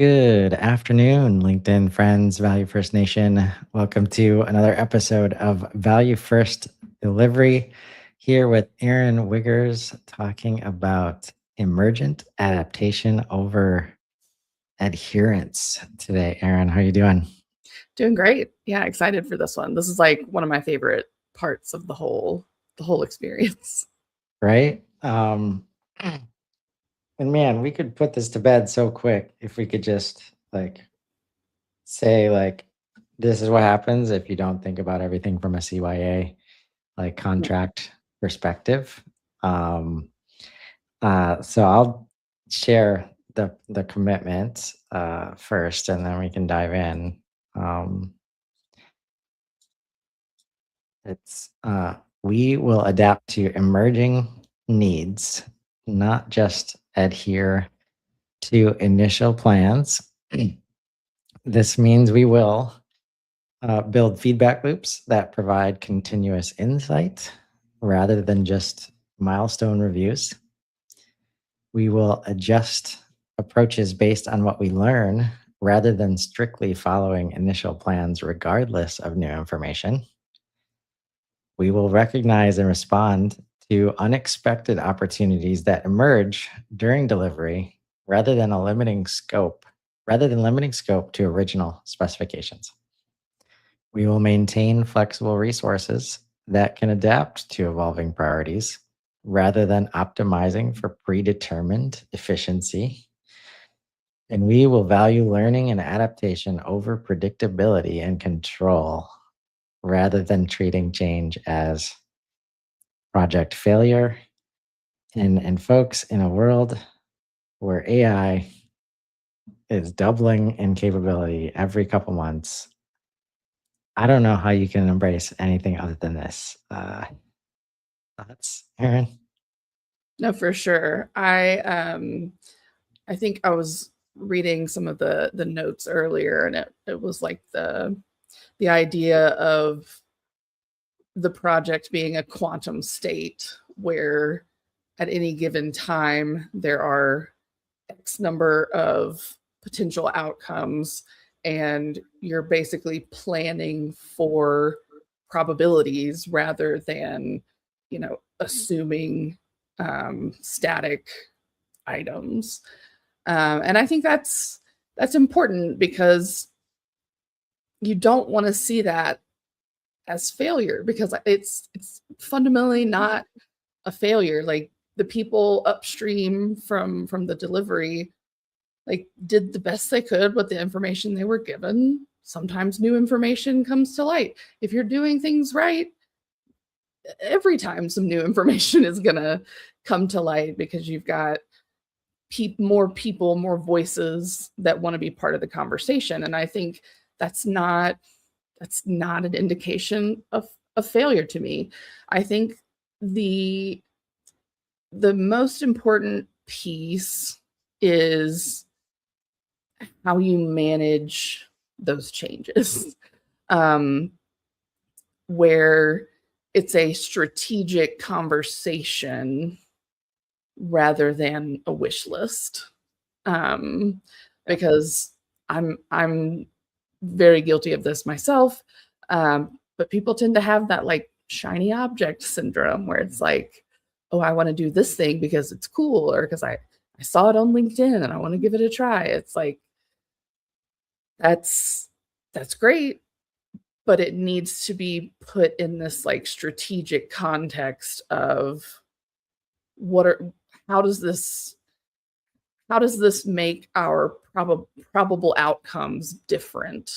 Good afternoon, LinkedIn friends, Value First Nation. Welcome to another episode of Value First Delivery here with Erin Wiggers talking about emergent adaptation over adherence today. Erin, how are you doing? Doing great. Yeah, excited for this one. This is like one of my favorite parts of the whole experience. Right? And man, we could put this to bed so quick if we could just say this is what happens if you don't think about everything from a CYA contract perspective. Um, so I'll share the commitment first, and then we can dive in. Um, it's We will adapt to emerging needs, not just adhere to initial plans. This means we will build feedback loops that provide continuous insight rather than just milestone reviews. We will adjust approaches based on what we learn rather than strictly following initial plans, regardless of new information. We will recognize and respond to unexpected opportunities that emerge during delivery rather than limiting scope to original specifications. We will maintain flexible resources that can adapt to evolving priorities rather than optimizing for predetermined efficiency. And we will value learning and adaptation over predictability and control rather than treating change as project failure. And folks, in a world where AI is doubling in capability every couple months, I don't know how you can embrace anything other than this. Thoughts, Aaron? No, for sure. I think I was reading some of the notes earlier, and it was like the idea of the project being a quantum state where at any given time there are X number of potential outcomes, and you're basically planning for probabilities rather than, assuming static items. And I think that's important because you don't want to see that as failure, because it's fundamentally not a failure. Like, the people upstream from the delivery, like, did the best they could with the information they were given. Sometimes new information comes to light. If you're doing things right, every time some new information is going to come to light because you've got more people, more voices that want to be part of the conversation. And I think that's not an indication of failure to me. I think the most important piece is how you manage those changes, where it's a strategic conversation rather than a wish list. Because I'm very guilty of this myself. But people tend to have that like shiny object syndrome where it's like, oh, I want to do this thing because it's cool, or because I saw it on LinkedIn and I want to give it a try. It's like, that's great, but it needs to be put in this like strategic context of what are how does this make our probable outcomes different,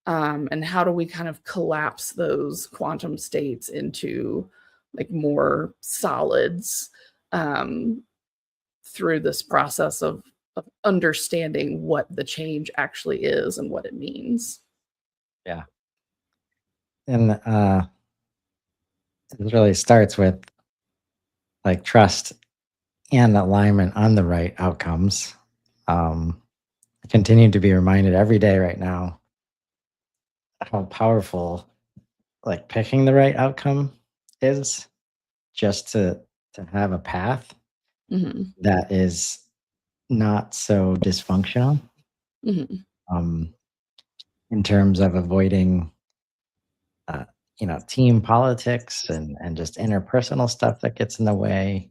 and how do we kind of collapse those quantum states into like more solids, um, through this process of understanding what the change actually is and what it means. Yeah. And it really starts with trust and alignment on the right outcomes. I continue to be reminded every day right now how powerful picking the right outcome is, just to have a path Mhm. that is not so dysfunctional, Mhm. um, in terms of avoiding, uh, team politics and just interpersonal stuff that gets in the way,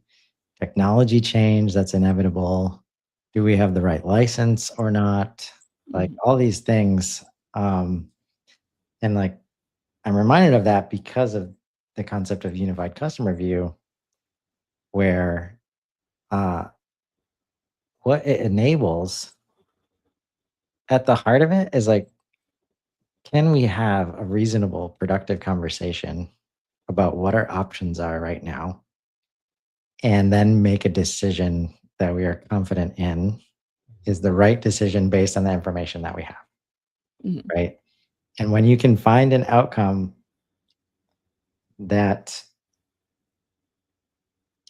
technology change that's inevitable. Do we have the right license or not? Like Mhm. all these things. Um, and like I'm reminded of that because of the concept of unified customer view, where uh, what it enables at the heart of it is like, can we have a reasonable, productive conversation about what our options are right now and then make a decision that we are confident in is the right decision based on the information that we have, Mhm. right? And when you can find an outcome that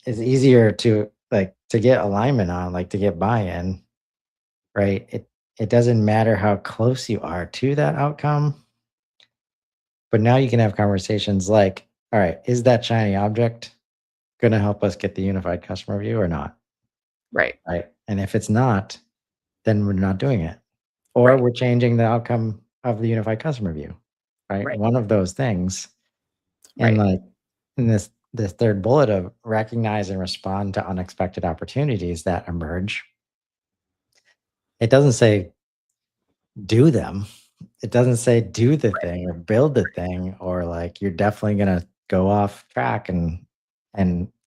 is easier to like to get alignment on, like to get buy-in, right? It doesn't matter how close you are to that outcome, but now you can have conversations like, all right, is that shiny object going to help us get the unified customer view or not? Right. Right? And if it's not, then we're not doing it. Or Right. we're changing the outcome of the unified customer view, right? Right. One of those things. And Right. like in this third bullet of recognize and respond to unexpected opportunities that emerge, it doesn't say do them. It doesn't say do the thing or build the thing or like you're definitely gonna go off track and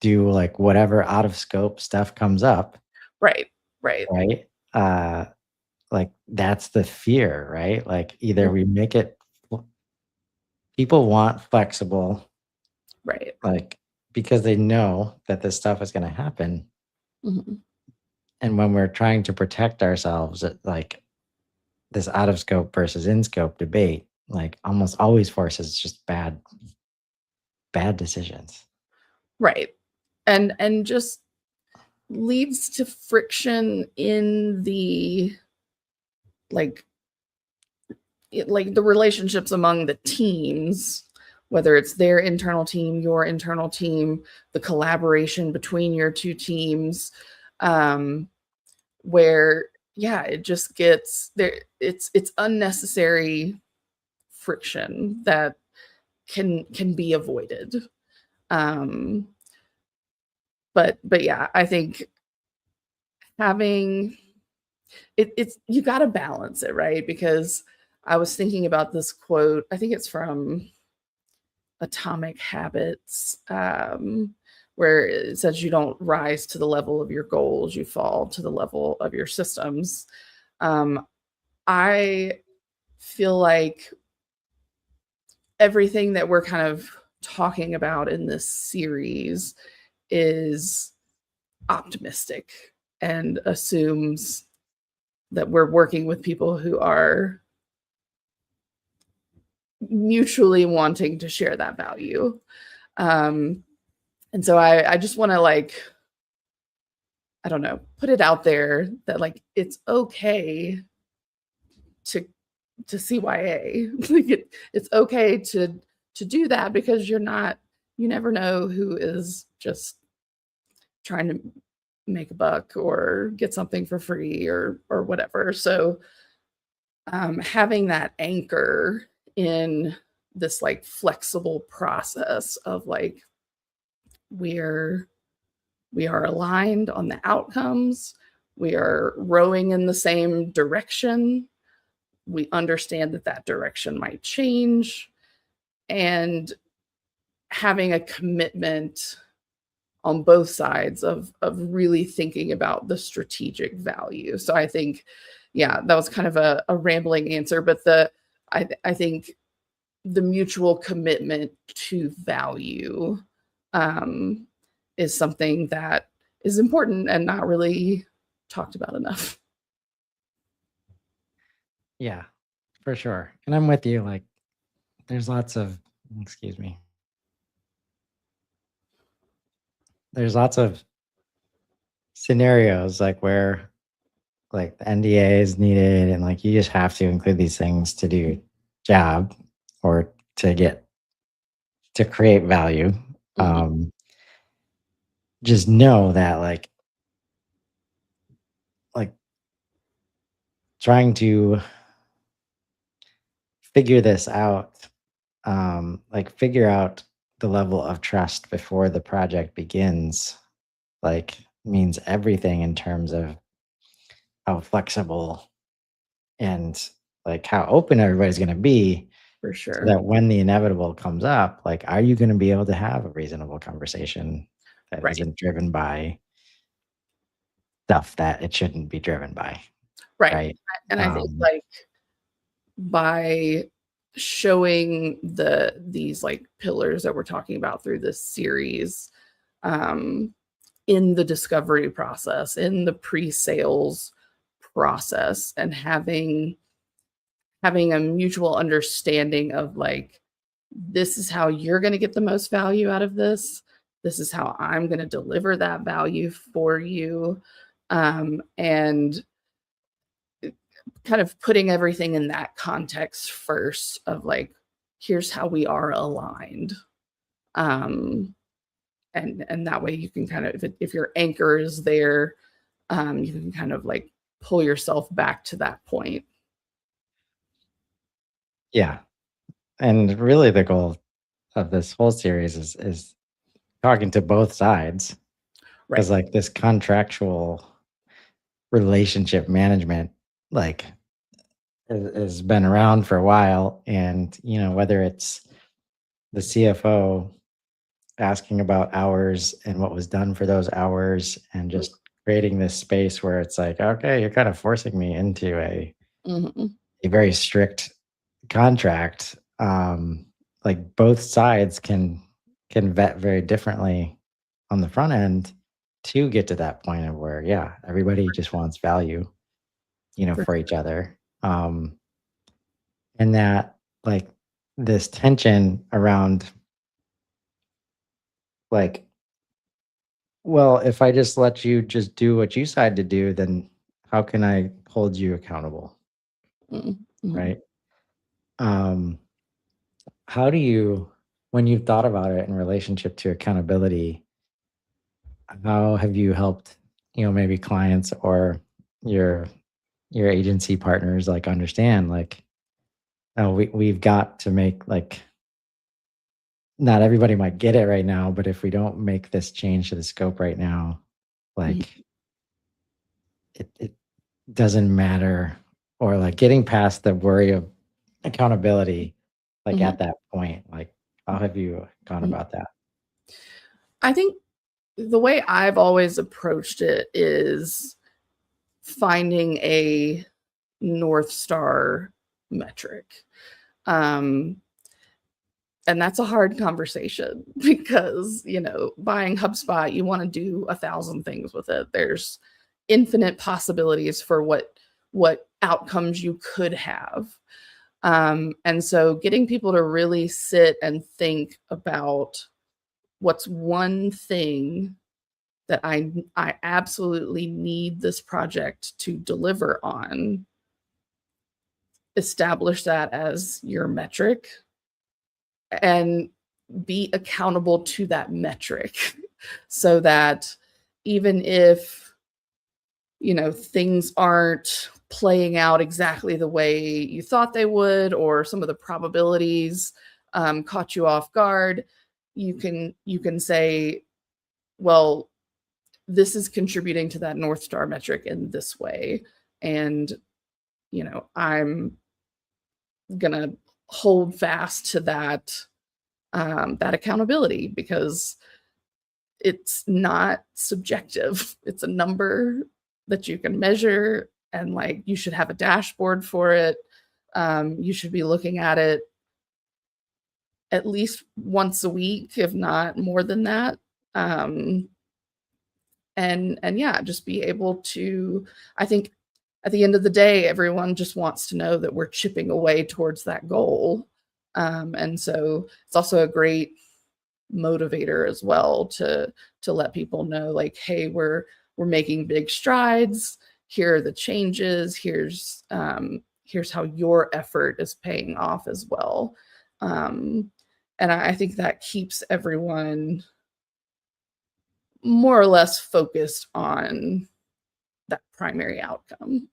do like whatever out of scope stuff comes up, Right. Right. right? Like that's the fear, right? Like either Mhm. we make it people want flexible, Right. like because they know that this stuff is gonna happen. Mhm. And when we're trying to protect ourselves, like this out of scope versus in scope debate, like almost always forces just bad decisions. Right. And just leads to friction in the like like the relationships among the teams, whether it's their internal team, your internal team, the collaboration between your two teams, um, where yeah, it just gets there. It's unnecessary friction that can be avoided. Um, but yeah, I think having it's you got to balance it, right? Because I was thinking about this quote. I think it's from Atomic Habits, where it says you don't rise to the level of your goals, you fall to the level of your systems. Um, I feel like everything that we're kind of talking about in this series is optimistic and assumes that we're working with people who are mutually wanting to share that value. Um, and so I just want to like, I don't know, put it out there that like it's okay to to CYA. Like it's okay to do that because you never know who is just trying to make a buck or get something for free or whatever. So having that anchor in this like flexible process of like we're we are aligned on the outcomes, we are rowing in the same direction, we understand that that direction might change, and having a commitment on both sides of really thinking about the strategic value. So I think, yeah, that was kind of a rambling answer, but I think the mutual commitment to value um, is something that is important and not really talked about enough. Yeah, for sure. And I'm with you. Like, there's lots of, excuse me, there's lots of scenarios like where like the NDA is needed and like you just have to include these things to do job or to get to create value. Mhm. Just know that like trying to figure this out, like figure out the level of trust before the project begins, like means everything in terms of how flexible and like how open everybody's going to be, For so sure. that when the inevitable comes up, like, are you going to be able to have a reasonable conversation that Right. isn't driven by stuff that it shouldn't be driven by, Right. right? And I think um like by showing these like pillars that we're talking about through this series, um, in the discovery process, in the pre-sales process, and having a mutual understanding of like, this is how you're going to get the most value out of this. This is how I'm going to deliver that value for you. And kind of putting everything in that context first of like, here's how we are aligned. Um, and that way you can kind of, if your anchor is there, you can kind of like pull yourself back to that point. yeah, and really the goal of this whole series is talking to both sides, Right. because like this contractual relationship management, like, has been around for a while. And whether it's the CFO asking about hours and what was done for those hours, and just creating this space where it's like, okay, you're kind of forcing me into Mm-hmm. a very strict contract. Like, both sides can vet very differently on the front end to get to that point of where, yeah, everybody just wants value, For for each other. And that, like, this tension around, like, well, if I just let you just do what you decide to do, then how can I hold you accountable, mm-hmm. right? Um, how do you, when you've thought about it in relationship to accountability, how have you helped, maybe clients or your your agency partners, like, understand, like, oh, we've got to make, like, not everybody might get it right now, but if we don't make this change to the scope right now, like, Mm-hmm. it doesn't matter, or like getting past the worry of accountability, like Mm-hmm. at that point, like, how have you gone Mm-hmm. about that? I think the way I've always approached it is finding a North Star metric. Um, and that's a hard conversation because, buying HubSpot, you want to do 1,000 things with it. There's infinite possibilities for what outcomes you could have. And so getting people to really sit and think about what's one thing that I absolutely need this project to deliver on, establish that as your metric, and be accountable to that metric so that even if things aren't playing out exactly the way you thought they would, or some of the probabilities caught you off guard, you can say, well, this is contributing to that North Star metric in this way. And, I'm going to hold fast to that accountability because it's not subjective. It's a number that you can measure, and like you should have a dashboard for it. You should be looking at it at least once a week, if not more than that. Um, and yeah, just be able to, I think at the end of the day, everyone just wants to know that we're chipping away towards that goal. And so it's also a great motivator as well to let people know like, hey, we're making big strides. Here are the changes. Here's how your effort is paying off as well. Um, and I think that keeps everyone more or less focused on that primary outcome.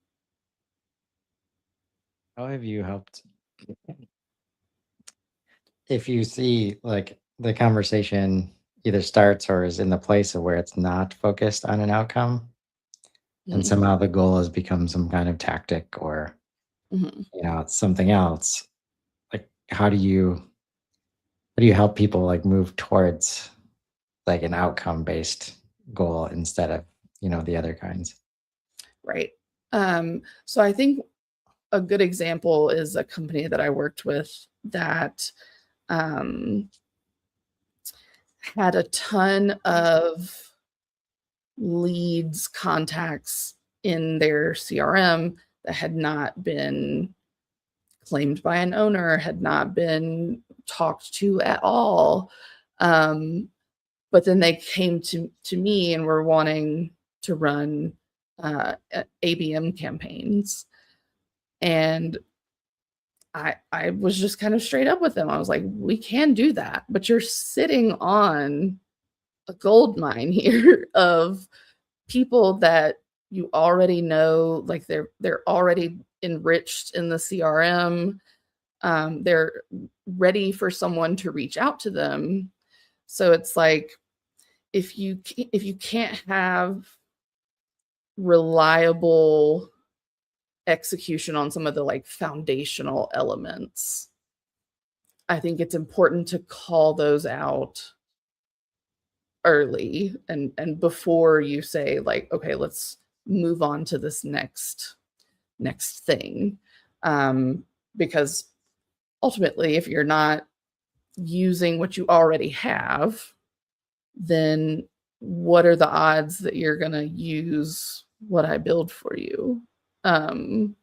How have you helped if you see like the conversation either starts or is in the place of where it's not focused on an outcome and Mhm, somehow the goal has become some kind of tactic or mhm. it's something else, like how do you help people like move towards like an outcome based goal instead of the other kinds? Right. So I think a good example is a company that I worked with that um, had a ton of leads, contacts in their CRM that had not been claimed by an owner, had not been talked to at all. Um, but then they came to me and were wanting to run ABM campaigns. And I was just kind of straight up with them. I was like, we can do that, but you're sitting on a gold mine here of people that you already know, like they're already enriched in the CRM. They're ready for someone to reach out to them. So it's like if you can't have reliable execution on some of the like foundational elements, I think it's important to call those out early and before you say like, okay, let's move on to this next thing. Um, because ultimately, if you're not using what you already have, then what are the odds that you're gonna use what I build for you? Um,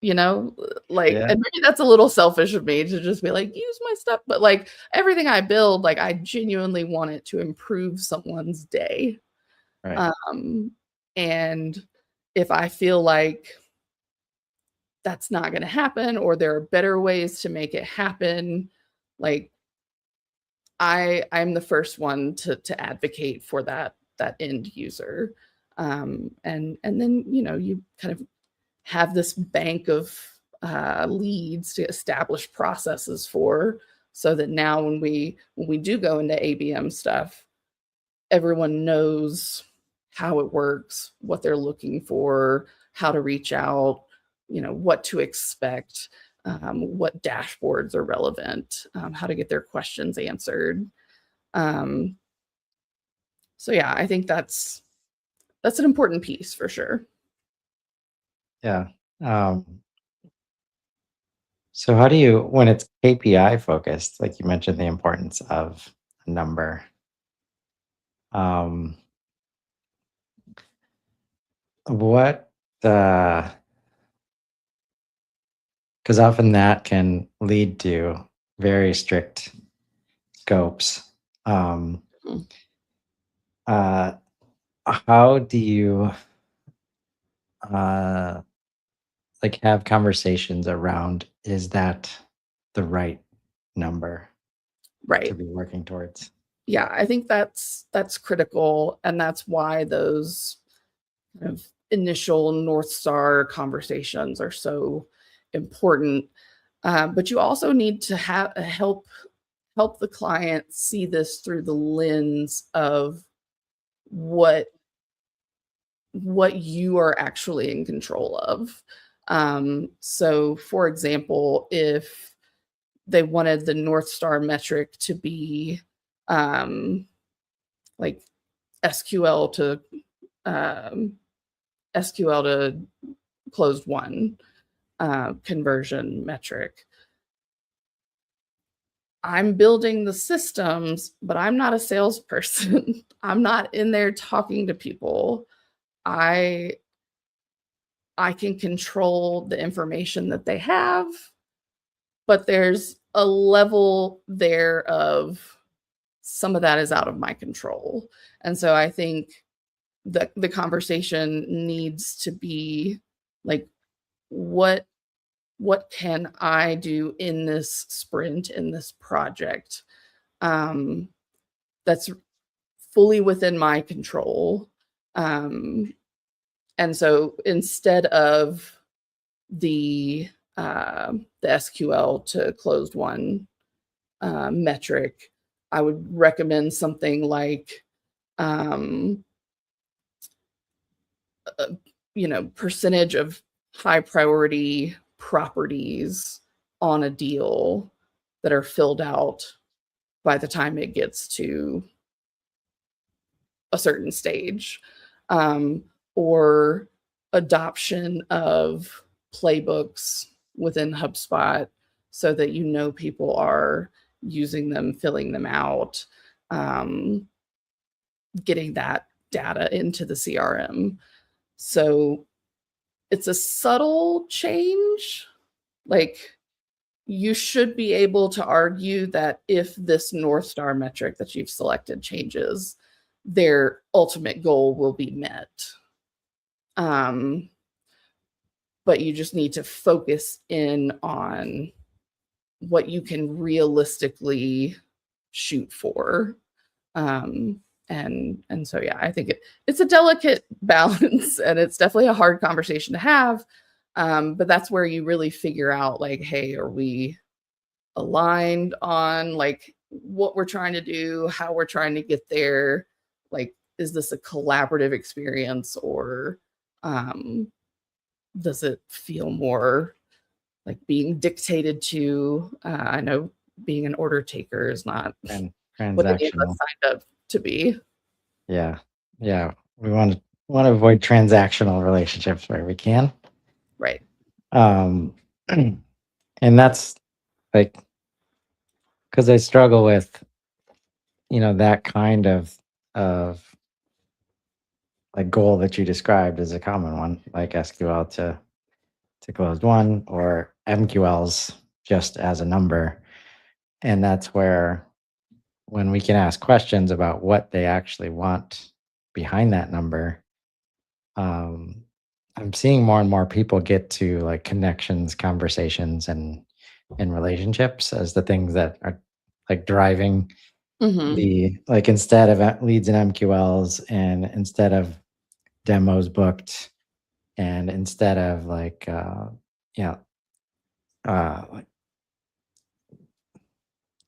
you know, like, Yeah. and maybe that's a little selfish of me to just be like, use my stuff, but like everything I build, like I genuinely want it to improve someone's day. Right. Um, and if I feel like that's not going to happen or there are better ways to make it happen, like I'm the first one to advocate for that end user. And then you kind of have this bank of leads to establish processes for, so that now when we do go into ABM stuff, everyone knows how it works, what they're looking for, how to reach out, what to expect, what dashboards are relevant, how to get their questions answered. Um, so yeah, I think that's an important piece for sure. Yeah. So how do you, when it's KPI focused, like you mentioned the importance of a number, um, what the, because often that can lead to very strict scopes. Um, Mhm. uh, how do you uh, like have conversations around is that the right number to Right. be working towards? Yeah, I think that's critical, and that's why those kind of initial North Star conversations are so important. But you also need to have help the client see this through the lens of what what you are actually in control of. So, for example, if they wanted the North Star metric to be um, like SQL to um, SQL to closed one conversion metric. I'm building the systems, but I'm not a salesperson. I'm not in there talking to people. I I can control the information that they have, but there's a level there of some of that is out of my control. And so I think the conversation needs to be like, what what can I do in this sprint, in this project, um, that's fully within my control? Um, and so instead of the the SQL to closed one metric, I would recommend something like, um, percentage of high priority properties on a deal that are filled out by the time it gets to a certain stage, um, or adoption of playbooks within HubSpot so that people are using them, filling them out, um, getting that data into the CRM. So it's a subtle change. Like, you should be able to argue that if this North Star metric that you've selected changes, their ultimate goal will be met. Um, but you just need to focus in on what you can realistically shoot for. And so yeah, I think it's a delicate balance, and it's definitely a hard conversation to have. But that's where you really figure out, like, hey, are we aligned on like what we're trying to do, how we're trying to get there? Like, is this a collaborative experience, or does it feel more like being dictated to? I know being an order taker is not And what any of us transactional. signed up to be. Yeah. Yeah. We want to avoid transactional relationships where we can. Right. Um, and that's like, because I struggle with, that kind of like goal that you described as a common one, like SQL to closed one, or MQLs just as a number. And that's where, when we can ask questions about what they actually want behind that number, um, I'm seeing more and more people get to like connections, conversations, and relationships as the things that are like driving Mhm. the, like, instead of leads and MQLs, and instead of demos booked, and instead of like yeah like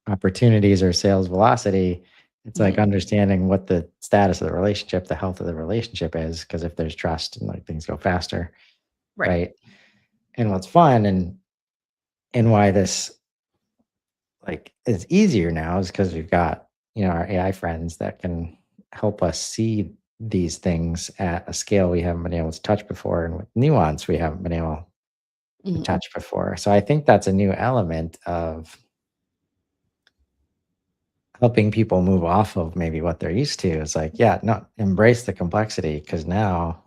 opportunities or sales velocity. It's like Mhm. understanding what the status of the relationship, the health of the relationship is, because if there's trust, and like things go faster, Right. right? And what's fun, and why this like is easier now, is because we've got, our AI friends that can help us see these things at a scale we haven't been able to touch before, and with nuance we haven't been able to Mhm. touch before. So I think that's a new element of helping people move off of maybe what they're used to. It's like, yeah, no, embrace the complexity, because now,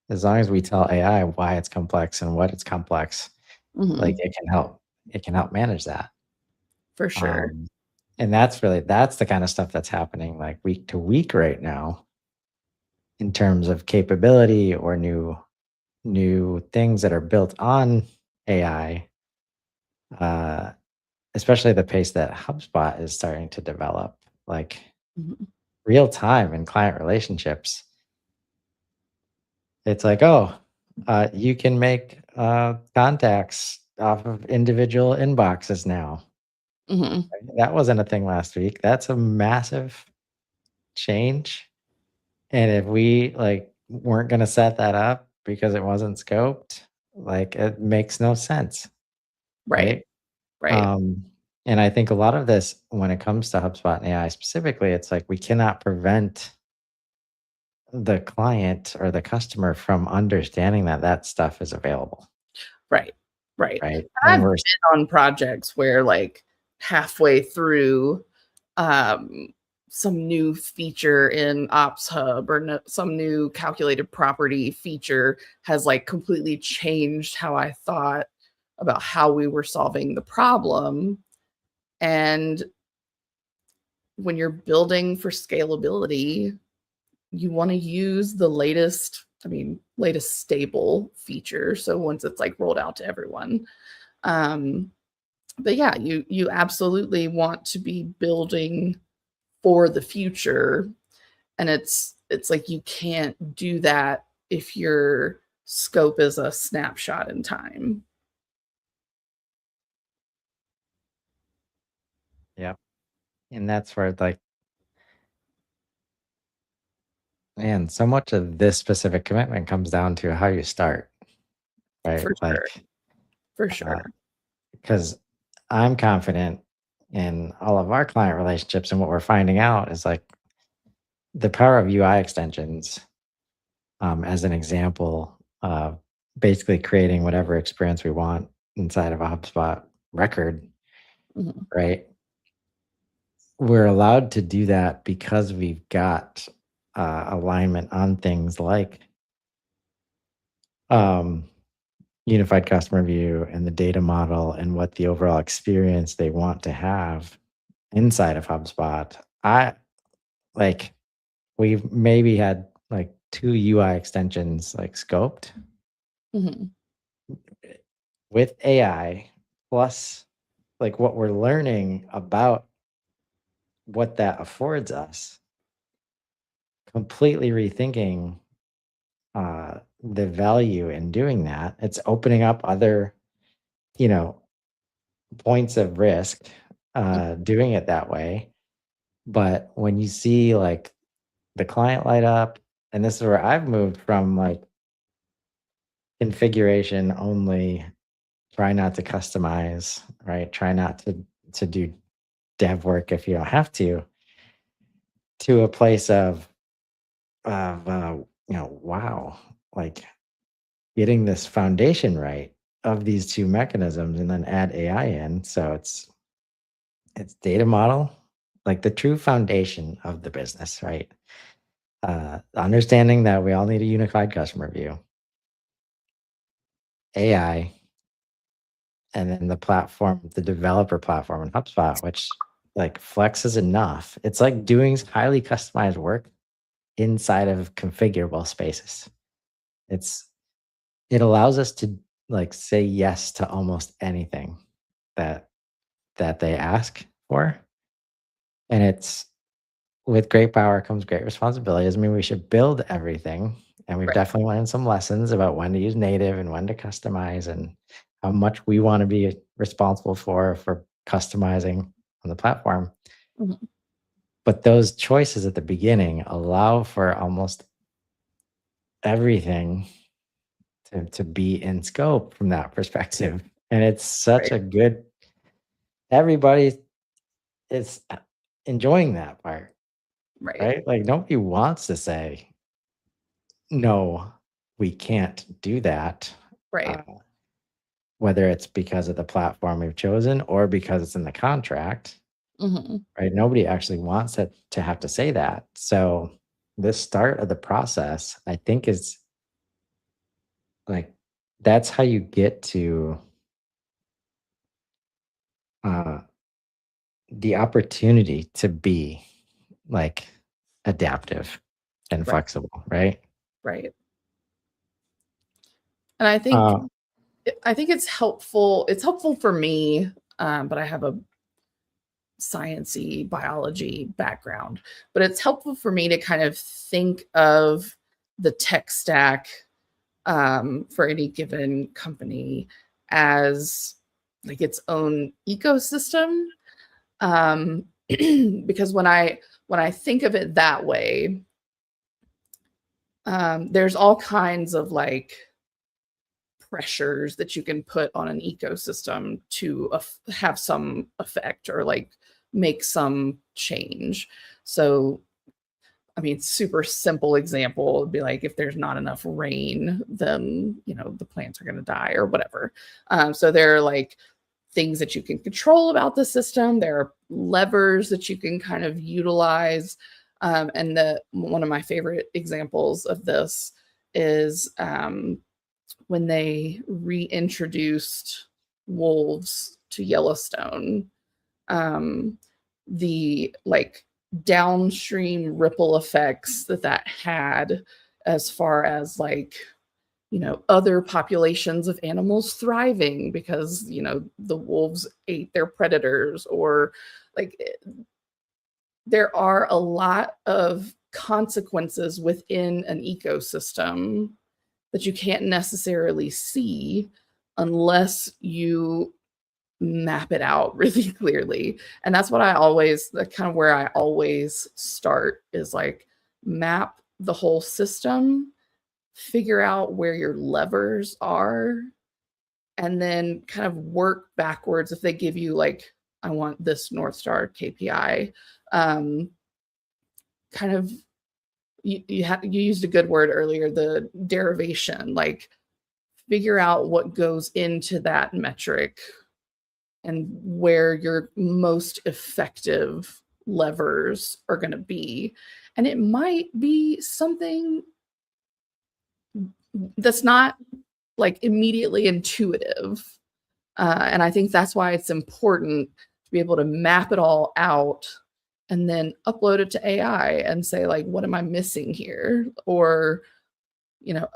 as long as we tell AI why it's complex and what it's complex, like Mhm. it can help manage that. For sure. Um, and that's the kind of stuff that's happening like week to week right now, in terms of capability or new things that are built on AI. Uh, Especially the pace that HubSpot is starting to develop, like Mhm. real time in client relationships. It's like, oh, you can make contacts off of individual inboxes now. Mhm. That wasn't a thing last week. That's a massive change. And if we like weren't going to set that up because it wasn't scoped, like it makes no sense, Right. right? Right. Um, and I think a lot of this, when it comes to HubSpot and AI specifically, it's like we cannot prevent the client or the customer from understanding that that stuff is available, Right. Right. right? And And I've we're been on projects where, like, halfway through, um, some new feature in Ops Hub, or some new calculated property feature has like completely changed how I thought about how we were solving the problem. And when you're building for scalability, you want to use the latest, latest stable feature. So once it's like rolled out to everyone. Um, but yeah, you absolutely want to be building for the future. And it's like you can't do that if your scope is a snapshot in time. Yep. And that's where like, man, so much of this specific commitment comes down to how you start, right? For sure. Like, For sure. because I'm confident in all of our client relationships, and what we're finding out is like the power of UI extensions, as an example, basically creating whatever experience we want inside of a HubSpot record, Mhm. right? We're allowed to do that because we've got alignment on things like um, unified customer view and the data model and what the overall experience they want to have inside of HubSpot. I like we've maybe had like 2 UI extensions like scoped Mhm. with AI plus like what we're learning about what that affords us, completely rethinking the value in doing that. It's opening up other, you know, points of risk doing it that way. But when you see like the client light up, and this is where I've moved from like configuration only, try not to customize, right? Try not to do dev work if you don't have to a place of wow, like getting this foundation right of these two mechanisms and then add AI in. So it's data model, like the true foundation of the business, right? Understanding that we all need a unified customer view, AI, and then the platform, the developer platform in HubSpot, which like flexes enough. It's like doing highly customized work inside of configurable spaces. It's it allows us to like say yes to almost anything that they ask for. And it's with great power comes great responsibility. Doesn't mean we should build everything. And we've Right. definitely learned some lessons about when to use native and when to customize and how much we want to be responsible for customizing on the platform. Mhm. But those choices at the beginning allow for almost everything to be in scope from that perspective. And it's such Right. a good everybody is enjoying that part, Right. right? Like nobody wants to say, no, we can't do that. Right. Uh, whether it's because of the platform we've chosen or because it's in the contract, Mhm. right? Nobody actually wants it to have to say that. So this start of the process, I think, is like that's how you get to uh, the opportunity to be like adaptive and Right. flexible, right? Right. And Uh, I think it's helpful for me, but I have a sciency biology background, but it's helpful for me to kind of think of the tech stack for any given company as like its own ecosystem. Um, because when I think of it that way, there's all kinds of like pressures that you can put on an ecosystem to have some effect or like make some change. So, I mean, super simple example would be like if there's not enough rain, then the plants are going to die or whatever. So there are like things that you can control about the system. There are levers that you can kind of utilize. And the one of my favorite examples of this is when they reintroduced wolves to Yellowstone, um, the like downstream ripple effects that that had as far as like other populations of animals thriving because the wolves ate their predators or like there are a lot of consequences within an ecosystem that you can't necessarily see unless you map it out really clearly. And that's what I always, the kind of where I always start is like map the whole system, figure out where your levers are, and then kind of work backwards. If they give you like, I want this North Star KPI, kind of you used a good word earlier, the derivation, like figure out what goes into that metric and where your most effective levers are going to be. And it might be something that's not like immediately intuitive. And I think that's why it's important to be able to map it all out and then upload it to AI and say, like, what am I missing here? Or,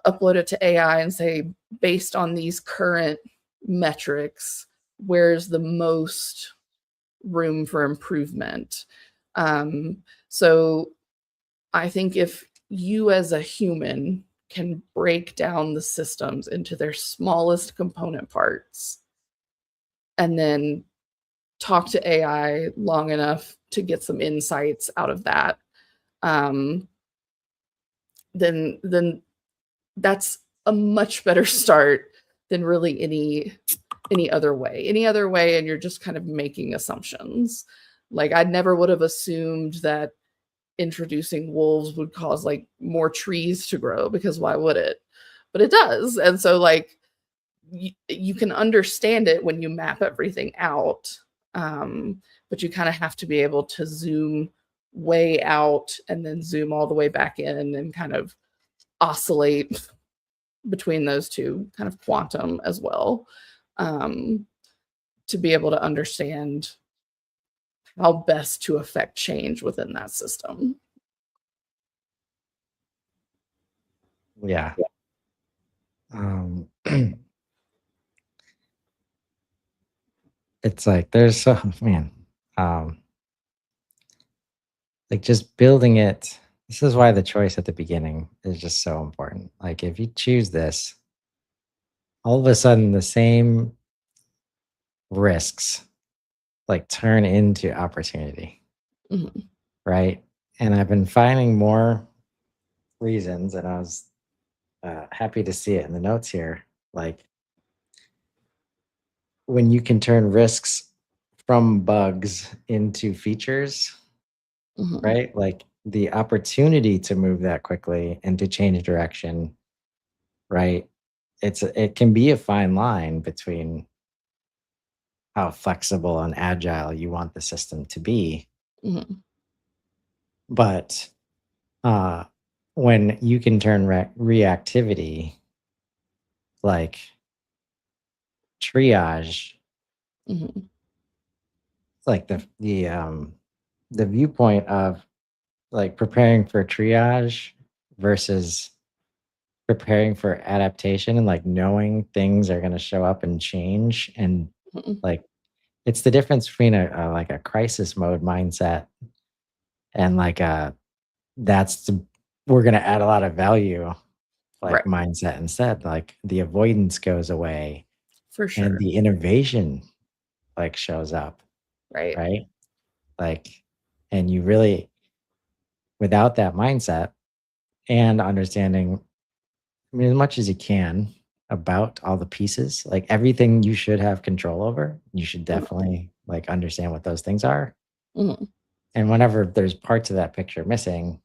upload it to AI and say, based on these current metrics, where's the most room for improvement? So I think if you as a human can break down the systems into their smallest component parts and then talk to AI long enough to get some insights out of that, um, then that's a much better start than really any other way. Any other way, and you're just kind of making assumptions. Like I never would have assumed that introducing wolves would cause like more trees to grow, because why would it? But it does. And so like you can understand it when you map everything out, but you kind of have to be able to zoom way out and then zoom all the way back in and kind of oscillate between those two, kind of quantum as well, um, to be able to understand how best to affect change within that system. Yeah. Um, it's like there's so man, um, like just building it. This is why the choice at the beginning is just so important. Like if you choose this, all of a sudden the same risks like turn into opportunity, Mhm. right? And I've been finding more reasons, and I was happy to see it in the notes here. Like when you can turn risks from bugs into features, Mhm. right? Like the opportunity to move that quickly and to change direction, right? It can be a fine line between how flexible and agile you want the system to be, Mhm. but uh, when you can turn reactivity, like triage, Mhm. like the viewpoint of like preparing for triage versus preparing for adaptation, and like knowing things are going to show up and change, and Mhm. like it's the difference between a like a crisis mode mindset and like a that's the we're going to add a lot of value like Right. mindset. Instead, like the avoidance goes away For and sure. the innovation like shows up, Right. right? Like, and you really, without that mindset and understanding, I mean, as much as you can about all the pieces, like everything you should have control over, you should Mhm. definitely like understand what those things are. Mhm. And whenever there's parts of that picture missing,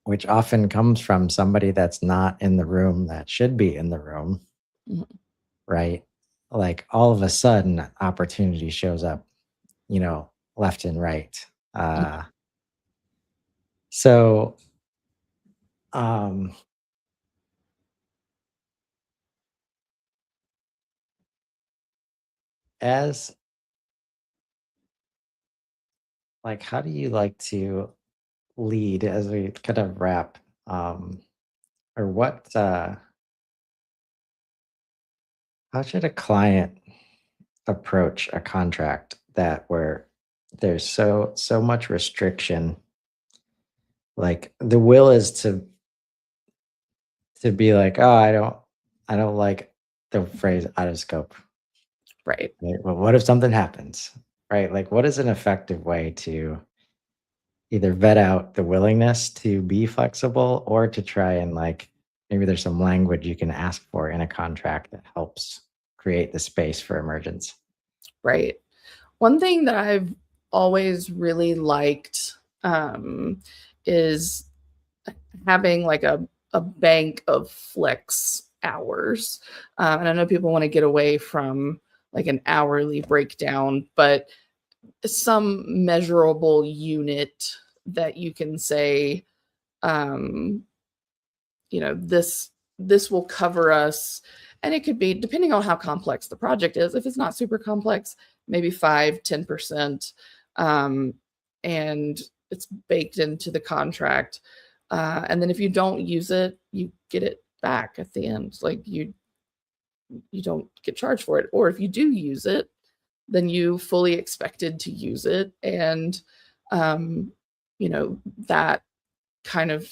which often comes from somebody that's not in the room that should be in the room, Mhm. right? Like all of a sudden, opportunity shows up, left and right. Mhm. Uh, so, um, as like, how do you like to lead as we kind of wrap, or how should a client approach a contract that where there's so much restriction, like the will is to be like, oh, I don't like the phrase out of scope, Right. Right? Well, what if something happens? Right? Like, what is an effective way to either vet out the willingness to be flexible or to try and like maybe there's some language you can ask for in a contract that helps create the space for emergence. Right. One thing that I've always really liked is having like a bank of flex hours. And I know people want to get away from like an hourly breakdown, but some measurable unit that you can say, um, this will cover us. And it could be depending on how complex the project is. If it's not super complex, maybe 5-10%, and it's baked into the contract. And then if you don't use it, you get it back at the end. Like you don't get charged for it. Or if you do use it, then you fully expected to use it. And um, that kind of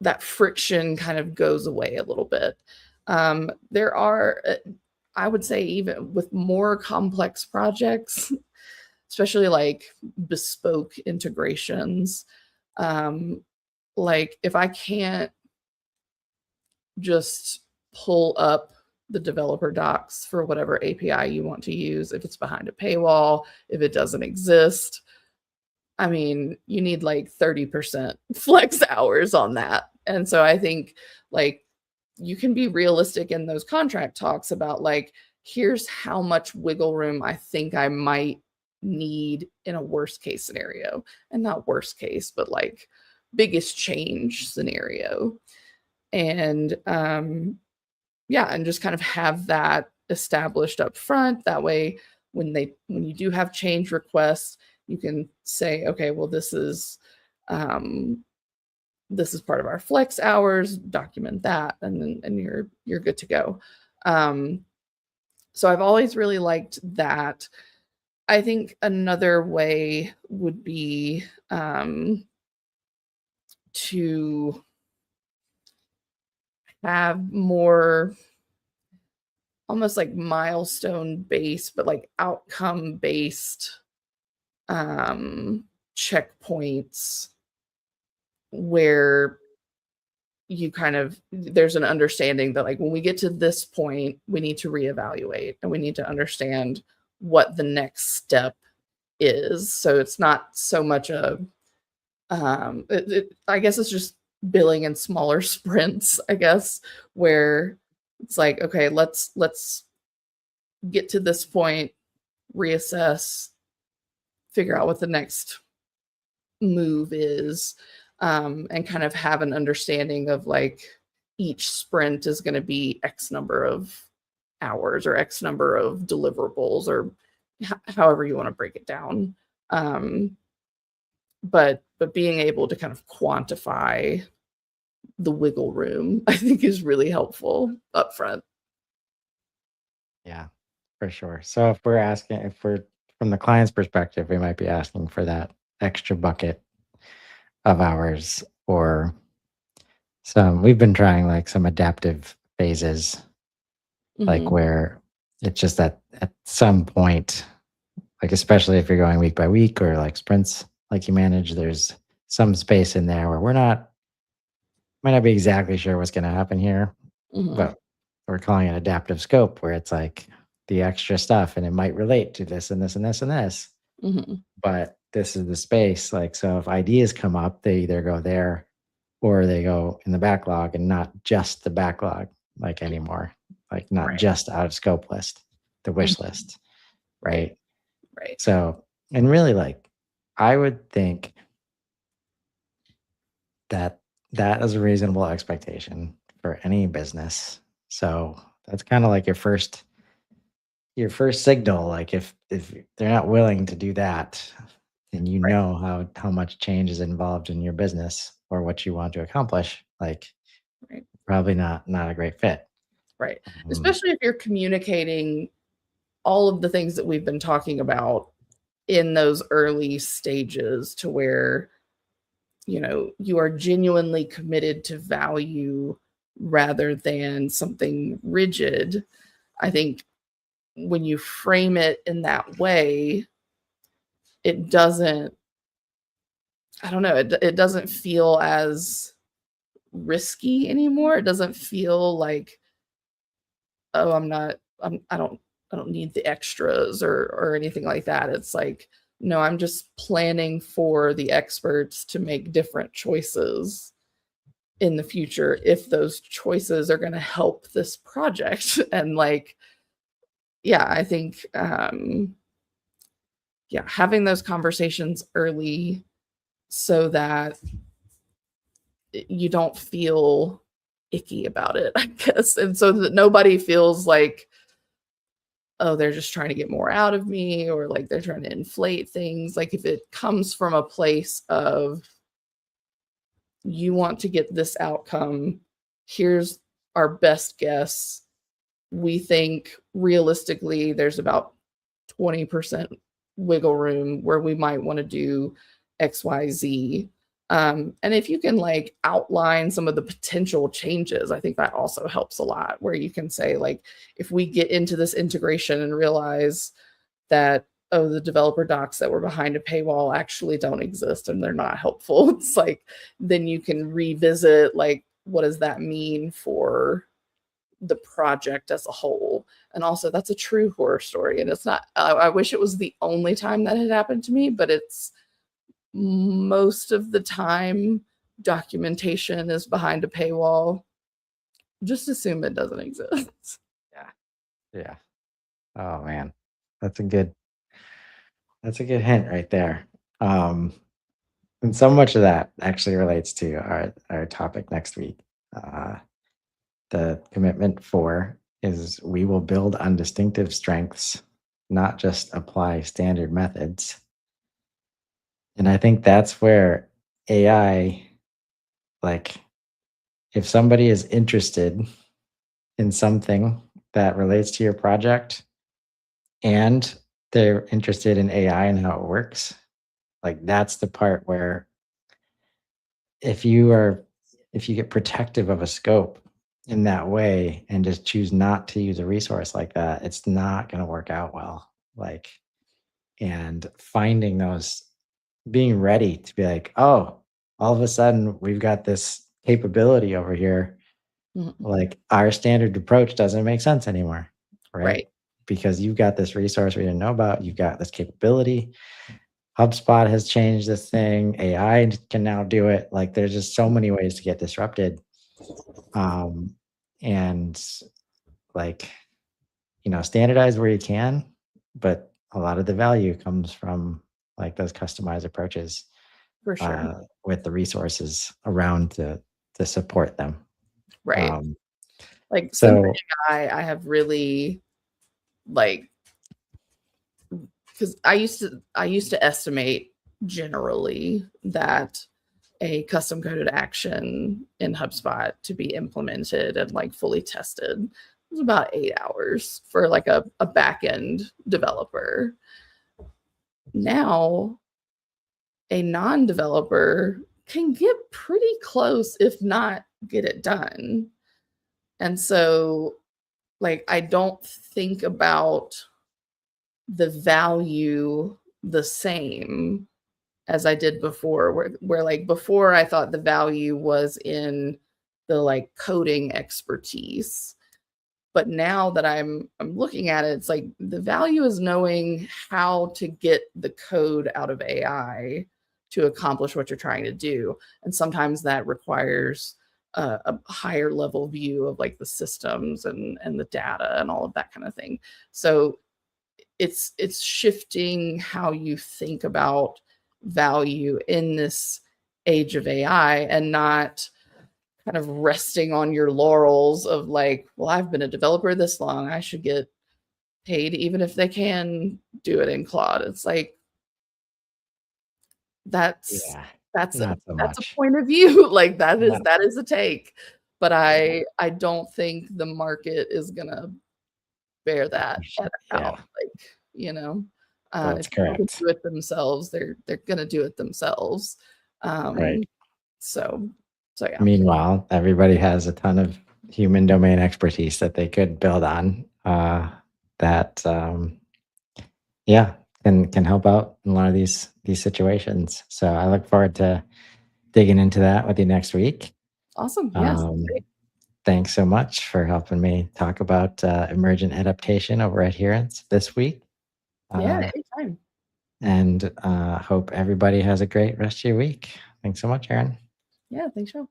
that friction kind of goes away a little bit. There are, I would say, even with more complex projects, especially like bespoke integrations, um, like if I can't just pull up the developer docs for whatever API you want to use, if it's behind a paywall, if it doesn't exist, I mean, you need like 30% flex hours on that. And so I think like you can be realistic in those contract talks about like, here's how much wiggle room I think I might need in a worst case scenario. And not worst case, but like biggest change scenario. And yeah, and just kind of have that established up front. That way, when you do have change requests, you can say, okay, well, um, this is part of our flex hours. Document that, and you're good to go. Um, so I've always really liked that. I think another way would be to have more almost like milestone based, but like outcome based checkpoints where you kind of there's an understanding that like when we get to this point, we need to reevaluate and we need to understand what the next step is. So it's not so much a I guess it's just billing in smaller sprints, I guess, where it's like, okay, let's get to this point, reassess, figure out what the next move is, and kind of have an understanding of like each sprint is going to be X number of hours or X number of deliverables or however you want to break it down. Um, but being able to kind of quantify the wiggle room, I think is really helpful upfront. Yeah, for sure. So if we're from the client's perspective, we might be asking for that extra bucket of hours or we've been trying like some adaptive phases, like Hmm. where it's just that at some point, like especially if you're going week by week or like sprints like you manage, there's some space in there where might not be exactly sure what's going to happen here, Hmm. but we're calling it adaptive scope, where it's like the extra stuff and it might relate to this and this and this and this, Hmm. but this is the space. Like, so if ideas come up, they either go there or they go in the backlog and not just the backlog like anymore, like not Right. just out of scope list, the wish Mhm. list, Right. right? Right. So, and really like, I would think that that is a reasonable expectation for any business. So that's kind of like your first signal. Like if they're not willing to do that, then you Right. know how much change is involved in your business or what you want to accomplish. Like Right. probably not a great fit. Right. Um, Especially if you're communicating all of the things that we've been talking about in those early stages to where, you are genuinely committed to value rather than something rigid. I think when you frame it in that way, it doesn't, I don't know, it doesn't feel as risky anymore. It doesn't feel like, oh, I don't need the extras or anything like that. It's like, no, I'm just planning for the experts to make different choices in the future if those choices are going to help this project. And like, yeah, I think yeah, having those conversations early so that you don't feel icky about it, I guess. And so that nobody feels like, oh, they're just trying to get more out of me, or like they're trying to inflate things. Like if it comes from a place of, you want to get this outcome, here's our best guess. We think realistically there's about 20% wiggle room where we might want to do XYZ. And if you can like outline some of the potential changes, I think that also helps a lot, where you can say, like, if we get into this integration and realize that, oh, the developer docs that were behind a paywall actually don't exist and they're not helpful, it's like, then you can revisit, like, what does that mean for the project as a whole? And also, that's a true horror story. And it's not, I wish it was the only time that had happened to me, but it's most of the time documentation is behind a paywall. Just assume it doesn't exist. Yeah. Yeah. Oh man. That's a good hint right there. And so much of that actually relates to our topic next week. The commitment 4 is we will build on distinctive strengths, not just apply standard methods. And I think that's where AI, like, if somebody is interested in something that relates to your project and they're interested in AI and how it works, like that's the part where if you get protective of a scope in that way and just choose not to use a resource like that, it's not going to work out well. Like, and finding those, being ready to be like, oh, all of a sudden we've got this capability over here. Mhm. Like our standard approach doesn't make sense anymore, right? Right. Because you've got this resource we didn't know about, you've got this capability. HubSpot has changed this thing. AI can now do it. Like there's just so many ways to get disrupted. Um, and like, standardize where you can, but a lot of the value comes from like those customized approaches For sure. with the resources around to support them. Right. Um, Like since so I have really, like, because I used to estimate generally that a custom coded action in HubSpot to be implemented and like fully tested was about 8 hours for like a back end developer. Now a non-developer can get pretty close, if not get it done. And so, like, I don't think about the value the same as I did before, where like before I thought the value was in the like coding expertise. But now that I'm looking at it, it's like the value is knowing how to get the code out of AI to accomplish what you're trying to do. And sometimes that requires a higher level view of like the systems and the data and all of that kind of thing. So it's shifting how you think about value in this age of AI, and not kind of resting on your laurels of like, well, I've been a developer this long, I should get paid even if they can do it in Claude. It's like, that's yeah, that's a not so that's a much. point of view. Like Not, that is a take. But yeah, I don't think the market is gonna bear that out. yeah, Like, that's if people can correct. do it themselves, they're gonna do it themselves. Right. Um, so yeah. Meanwhile, everybody has a ton of human domain expertise that they could build on. that yeah, can help out in a lot of these situations. So I look forward to digging into that with you next week. Awesome. Yes. Um, Thanks so much for helping me talk about emergent adaptation over adherence this week. Yeah, Uh, anytime. and hope everybody has a great rest of your week. Thanks so much, Aaron. Yeah, thanks, Sean.